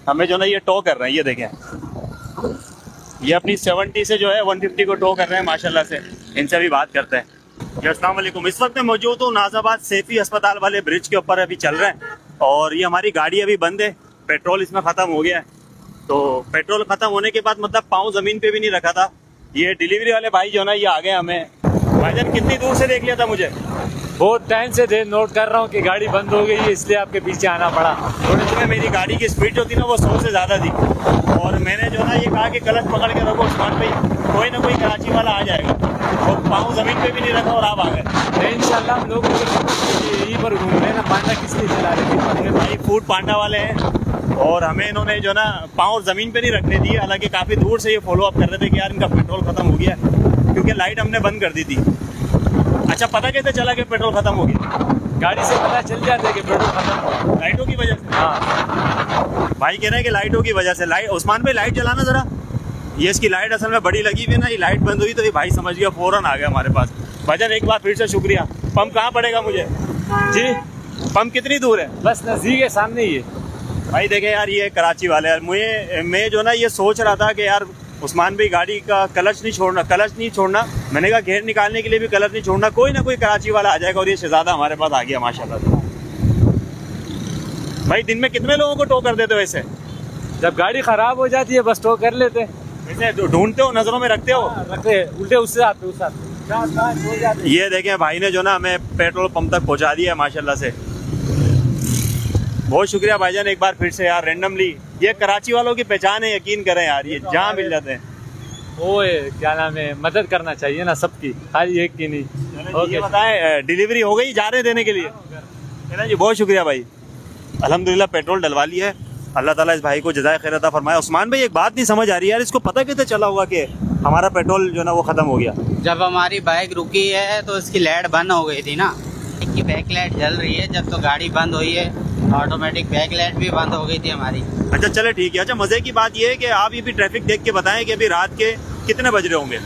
हमें जो ना ये टो कर रहे हैं, ये देखें, ये अपनी 70 से जो है 150 को टो कर रहे हैं माशाल्लाह से। इनसे भी बात करते हैं। जी अस्सलाम वालेकुम। इस वक्त मैं मौजूद हूँ नाजाबाद सैफी अस्पताल वाले ब्रिज के ऊपर, अभी चल रहे हैं और ये हमारी गाड़ी अभी बंद है, पेट्रोल इसमें ख़त्म हो गया है। तो पेट्रोल ख़त्म होने के बाद मतलब पाँव ज़मीन पे भी नहीं रखा था। ये डिलीवरी वाले भाई जो ना ये आ गए हमें। भाईजान कितनी दूर से देख लिया था मुझे? बहुत टाइम से नोट कर रहा हूँ कि गाड़ी बंद हो गई है, इसलिए आपके पीछे आना पड़ा। थोड़े समय मेरी गाड़ी की स्पीड जो थी ना वो 100 से ज़्यादा थी और मैंने जो ना ये कहा कि क्लच पकड़ के रखो उस्मान भाई, कोई ना कोई कराची वाला आ जाएगा, और पाँव ज़मीन पे भी नहीं रखा और आप आ गए। इंशाल्लाह हम लोग यहीं पर घूम रहे हैं ना। पांडा किस लिए चला रहे थे? मेरे भाई फूड पांडा वाले हैं और हमें इन्होंने जो ना पाँव ज़मीन पे नहीं रखने दिए। हालांकि काफ़ी दूर से ये फॉलो अप कर रहे थे कि यार इनका पेट्रोल ख़त्म हो गया क्योंकि लाइट हमने बंद कर दी थी। अच्छा, पता कैसे चला कि पेट्रोल ख़त्म हो गया? गाड़ी से पता चल जाता है कि पेट्रोल खत्म हो। लाइटों की वजह से। हाँ, भाई कह रहे हैं कि लाइटों की वजह से। लाइट उस्मान भाई लाइट जलाना ज़रा। ये इसकी लाइट असल में बड़ी लगी हुई है ना, ये लाइट बंद हुई तो ये भाई समझ गया, फ़ौरन आ गया हमारे पास। भाईजान एक बार फिर से शुक्रिया। पंप कहाँ पड़ेगा मुझे? जी पंप कितनी दूर है? बस नज़दीक है, सामने ही है। भाई देखें यार, ये कराची वाले यार, मैं जो ना ये सोच रहा था कि यार उस्मान भाई गाड़ी का क्लच नहीं छोड़ना। मैंने कहा घेर निकालने के लिए भी क्लच नहीं छोड़ना, कोई ना कोई कराची वाला आ जाएगा और ये शहजादा हमारे पास आ गया माशाल्लाह से। भाई दिन में कितने लोगों को टो कर देते हो वैसे? जब गाड़ी खराब हो जाती है बस टो कर लेते। वैसे ढूंढते हो, नजरों में रखते हो? रखते उल्टे उससे आते उस आते। ये देखें भाई ने जो ना हमें पेट्रोल पंप तक पहुंचा दिया है माशाल्लाह से। बहुत शुक्रिया भाईजान एक बार फिर से यार। रैंडमली ये कराची वालों की पहचान है, यकीन करें यार, ये जहाँ मिल जाते हैं। ओए क्या नाम है, मदद करना चाहिए ना सबकी, खाली एक की नहीं। ये बताएं डिलीवरी हो गई, जा रहे देने के लिए? है जी, बहुत शुक्रिया भाई। अल्हम्दुलिल्लाह पेट्रोल डलवा लिया है। अल्लाह ताला इस भाई को जज़ाए खैर अता फरमाए। उस्मान भाई एक बात नहीं समझ आ रही यार, इसको पता कैसे चला होगा कि हमारा पेट्रोल जो ना वो ख़त्म हो गया? जब हमारी बाइक रुकी है तो इसकी लाइट बंद हो गई थी ना, इसकी बैक लाइट जल रही है। जब तो गाड़ी बंद हुई है ऑटोमेटिक बैक लाइट भी बंद हो गई थी हमारी। अच्छा चले ठीक है। अच्छा मज़े की बात ये है कि आप ये भी ट्रैफिक देख के बताएं कि अभी रात के कितने बज रहे होंगे।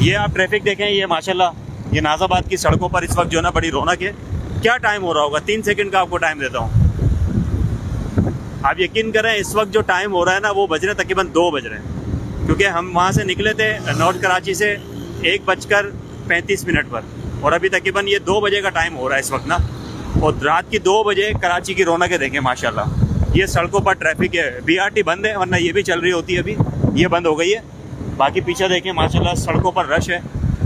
ये आप ट्रैफिक देखें, ये माशाल्लाह ये नाजाबाद की सड़कों पर इस वक्त जो है ना बड़ी रौनक है। क्या टाइम हो रहा होगा? 3 सेकंड का आपको टाइम देता हूँ। आप यकीन करें इस वक्त जो टाइम हो रहा है ना वो बज रहे तकरीबन 2 बज रहे हैं, क्योंकि हम वहाँ से निकले थे नॉर्थ कराची से 1:35 पर और अभी तकरीबन ये 2 बजे का टाइम हो रहा है इस वक्त ना। और रात की 2 बजे कराची की रौनकें देखें माशाल्लाह। ये सड़कों पर ट्रैफिक है, BRT बंद है, वरना ये भी चल रही होती है, अभी ये बंद हो गई है। बाकी पीछे देखें माशाल्लाह सड़कों पर रश है,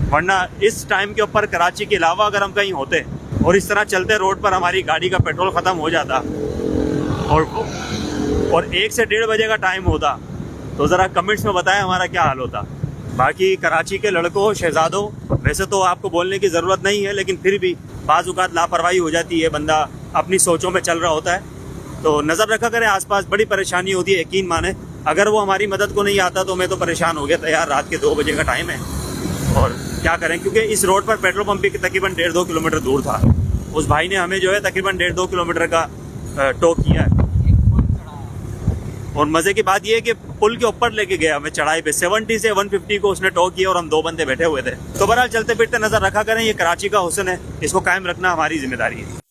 वरना इस टाइम के ऊपर कराची के अलावा अगर हम कहीं होते और इस तरह चलते रोड पर हमारी गाड़ी का पेट्रोल ख़त्म हो जाता और 1 से 1:30 बजे का टाइम होता तो ज़रा कमेंट्स में बताएं हमारा क्या हाल होता। बाकी कराची के लड़कों शहजादों, वैसे तो आपको बोलने की ज़रूरत नहीं है, लेकिन फिर भी बाज़ औक़ात लापरवाही हो जाती है, बंदा अपनी सोचों में चल रहा होता है। तो नज़र रखा करें आसपास, बड़ी परेशानी होती है यकीन माने। अगर वो हमारी मदद को नहीं आता तो मैं तो परेशान हो गया था यार। रात के 2 बजे का टाइम है और क्या करें, क्योंकि इस रोड पर पेट्रोल पंप भी तकरीबन 1.5-2 किलोमीटर दूर था। उस भाई ने हमें जो है तकरीबन 1.5-2 किलोमीटर का टो किया है। और मज़े की बात यह है कि पुल के ऊपर लेके गया हमें चढ़ाई पे, 70 से 150 को उसने टो किया और हम 2 बंदे बैठे हुए थे। तो बहरहाल चलते फिरते नज़र रखा करें, ये कराची का हुस्न है, इसको कायम रखना हमारी जिम्मेदारी है।